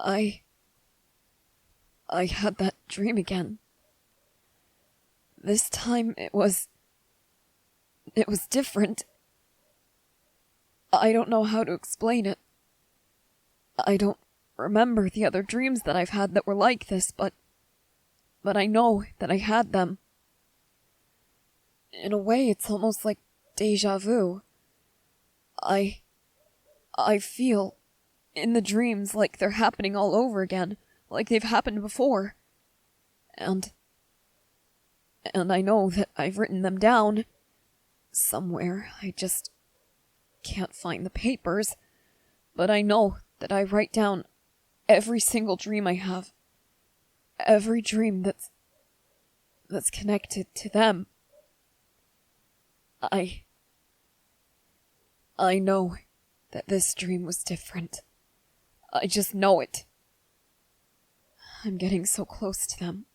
I had that dream again. This time it was different. I don't know how to explain it. I don't remember the other dreams that I've had that were like this, but I know that I had them. In a way, it's almost like deja vu. I feel in the dreams like they're happening all over again, like they've happened before. And I know that I've written them down somewhere. I just can't find the papers, but I know that I write down every single dream I have. Every dream that's connected to them. I know that this dream was different. I just know it. I'm getting so close to them.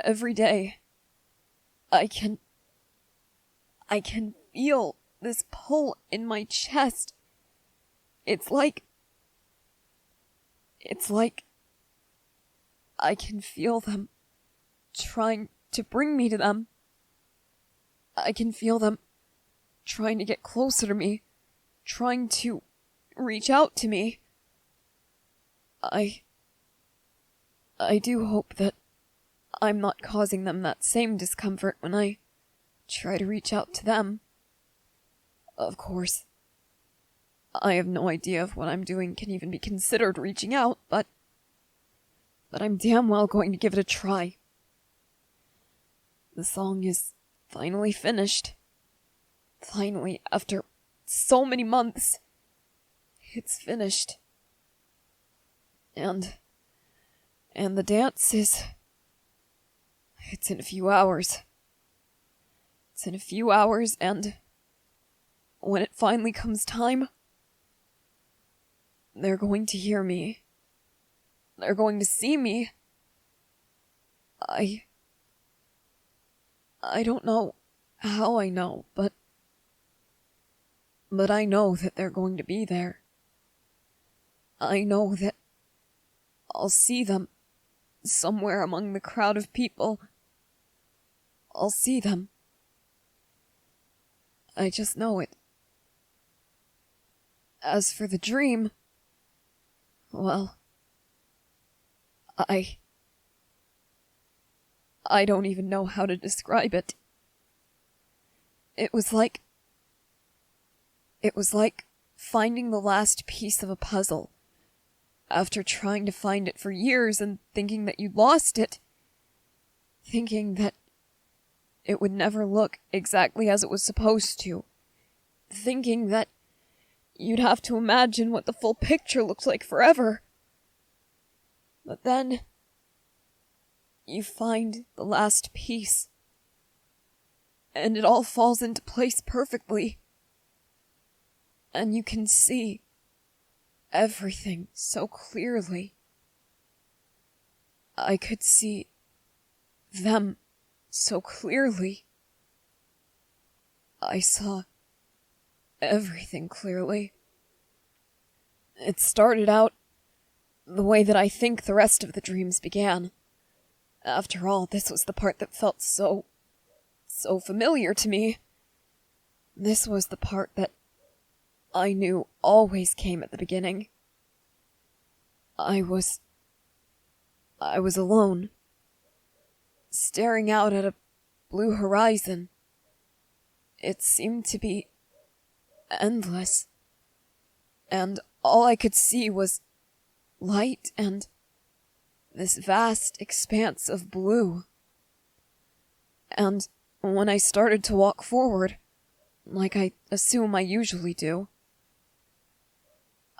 Every day, I can feel this pull in my chest. It's like I can feel them trying to bring me to them. I can feel them trying to get closer to me, trying to reach out to me. I do hope that I'm not causing them that same discomfort when I try to reach out to them. Of course, I have no idea if what I'm doing can even be considered reaching out, but I'm damn well going to give it a try. The song is finally finished. Finally, after so many months, it's finished. And the dance it's in a few hours. It's in a few hours, and when it finally comes time, they're going to hear me. They're going to see me. I don't know how I know, but I know that they're going to be there. I know that I'll see them somewhere among the crowd of people. I'll see them. I just know it. As for the dream, well, I don't even know how to describe it. It was like finding the last piece of a puzzle. After trying to find it for years and thinking that you'd lost it. Thinking that it would never look exactly as it was supposed to. Thinking that you'd have to imagine what the full picture looked like forever. But then you find the last piece, and it all falls into place perfectly, and you can see everything so clearly. I could see them so clearly. I saw everything clearly. It started out the way that I think the rest of the dreams began. After all, this was the part that felt so familiar to me. This was the part that I knew always came at the beginning. I was alone, staring out at a blue horizon. It seemed to be endless, and all I could see was light and this vast expanse of blue. And when I started to walk forward, like I assume I usually do,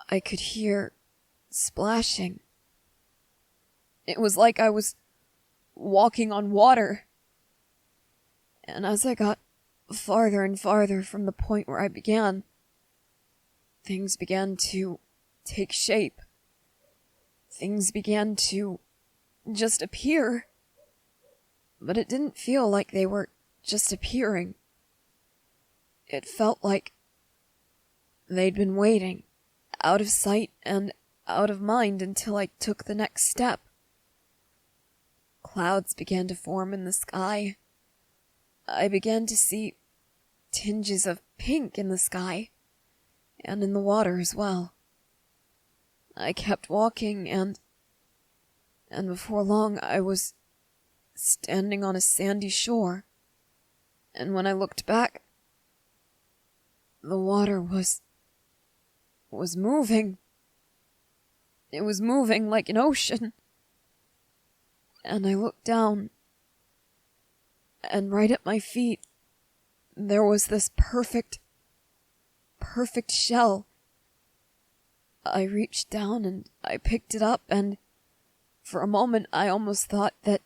I could hear splashing. It was like I was walking on water. And as I got farther and farther from the point where I began, things began to take shape. Things began to just appear. But it didn't feel like they were just appearing. It felt like they'd been waiting, out of sight and out of mind until I took the next step. Clouds began to form in the sky. I began to see tinges of pink in the sky, and in the water as well. I kept walking, and before long I was standing on a sandy shore, and when I looked back, the water was moving. It was moving like an ocean. And I looked down, and right at my feet, there was this perfect shell. I reached down and I picked it up, and for a moment I almost thought that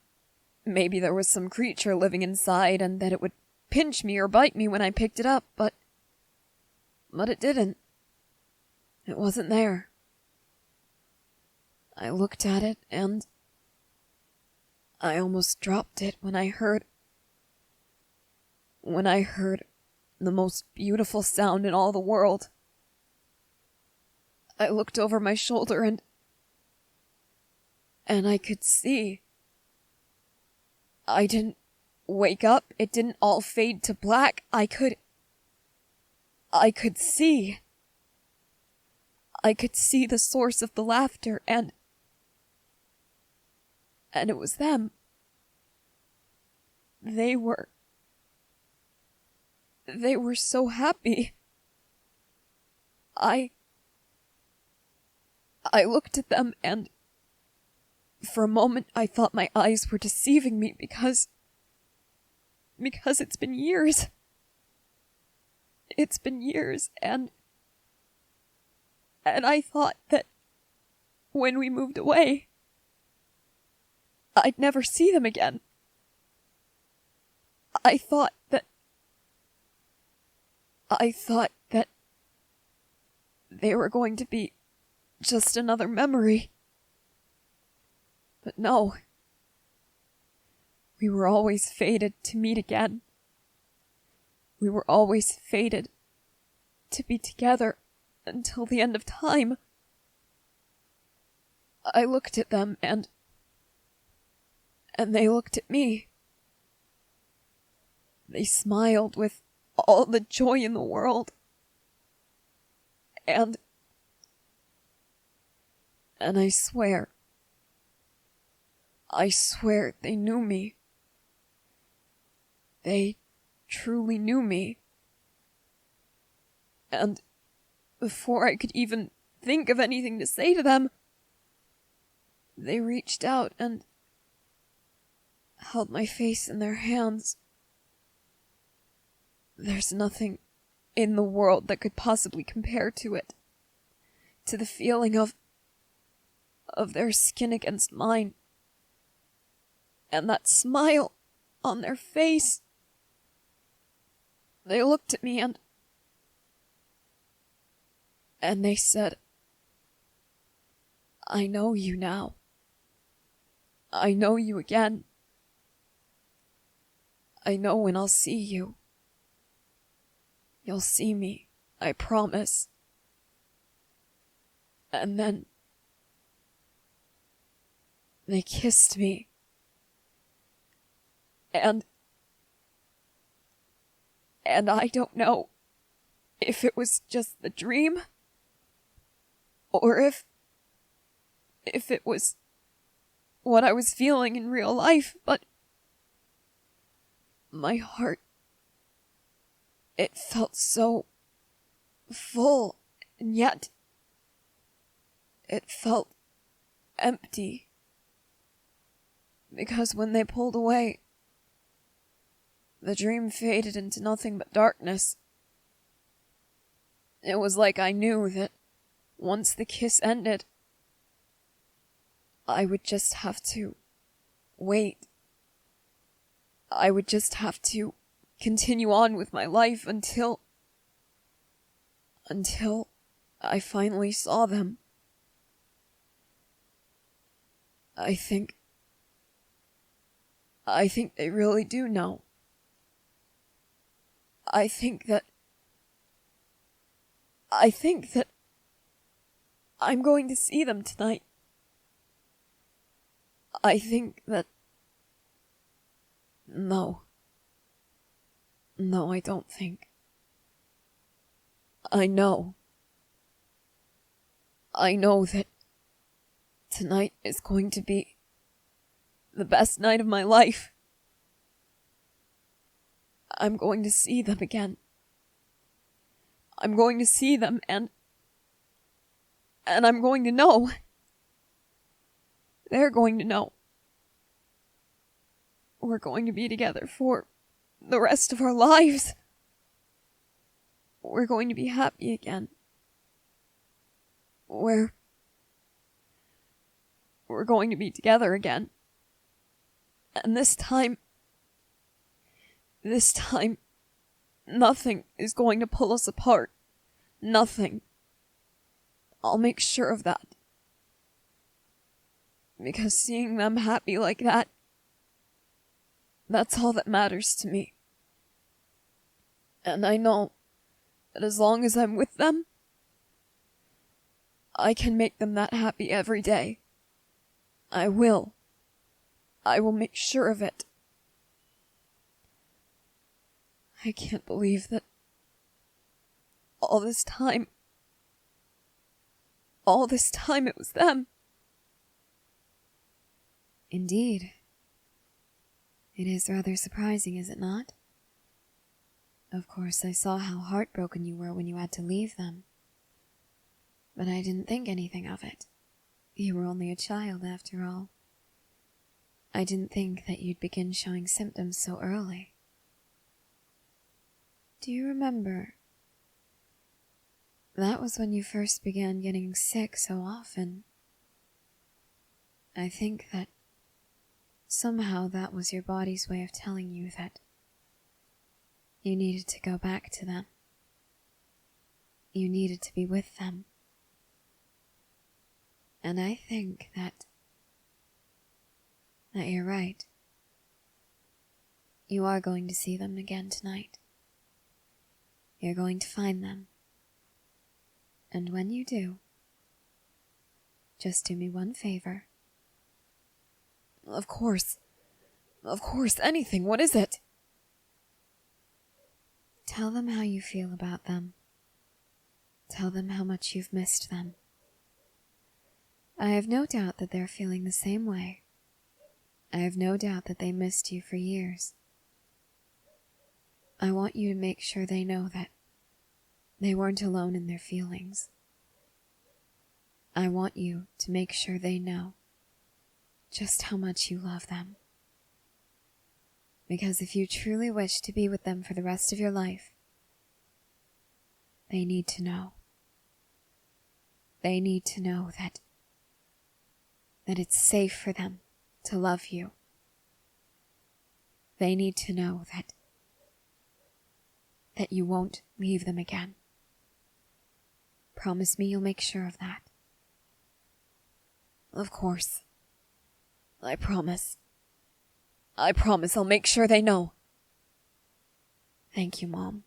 maybe there was some creature living inside and that it would pinch me or bite me when I picked it up, but it didn't. It wasn't there. I looked at it and I almost dropped it when I heard the most beautiful sound in all the world. I looked over my shoulder and I could see. I didn't wake up. It didn't all fade to black. I could see. I could see the source of the laughter, and it was them. They were so happy. I looked at them, and for a moment I thought my eyes were deceiving me because it's been years. It's been years, and I thought that when we moved away, I'd never see them again. I thought that they were going to be just another memory. But no. We were always fated to meet again. We were always fated to be together until the end of time. I looked at them and they looked at me. They smiled with all the joy in the world. And I swear they knew me. They truly knew me. And before I could even think of anything to say to them, they reached out and held my face in their hands. There's nothing in the world that could possibly compare to it. To the feeling of their skin against mine. And that smile on their face. They looked at me and they said, "I know you now. I know you again. I know when I'll see you. You'll see me, I promise." And then they kissed me. And I don't know if it was just the dream or if it was what I was feeling in real life, but my heart, it felt so full, and yet it felt empty. Because when they pulled away, the dream faded into nothing but darkness. It was like I knew that once the kiss ended, I would just have to wait. I would just have to continue on with my life until I finally saw them. I think they really do know. I think that I'm going to see them tonight. I think that... No. No, I don't think. I know. I know that tonight is going to be the best night of my life. I'm going to see them again. I'm going to see them and I'm going to know. They're going to know. We're going to be together for the rest of our lives. We're going to be happy again. We're going to be together again. And this time, nothing is going to pull us apart. Nothing. I'll make sure of that. Because seeing them happy like that, that's all that matters to me. And I know that as long as I'm with them, I can make them that happy every day. I will. I will make sure of it. I can't believe that all this time it was them. Indeed. It is rather surprising, is it not? Of course, I saw how heartbroken you were when you had to leave them. But I didn't think anything of it. You were only a child, after all. I didn't think that you'd begin showing symptoms so early. Do you remember? That was when you first began getting sick so often. I think that somehow that was your body's way of telling you that you needed to go back to them. You needed to be with them. And I think that you're right. You are going to see them again tonight. You're going to find them. And when you do, just do me one favor. Of course, anything. What is it? Tell them how you feel about them. Tell them how much you've missed them. I have no doubt that they're feeling the same way. I have no doubt that they missed you for years. I want you to make sure they know that they weren't alone in their feelings. I want you to make sure they know just how much you love them. Because if you truly wish to be with them for the rest of your life, they need to know. They need to know that it's safe for them to love you. They need to know that you won't leave them again. Promise me you'll make sure of that. Of course. I promise. I'll make sure they know. Thank you, Mom.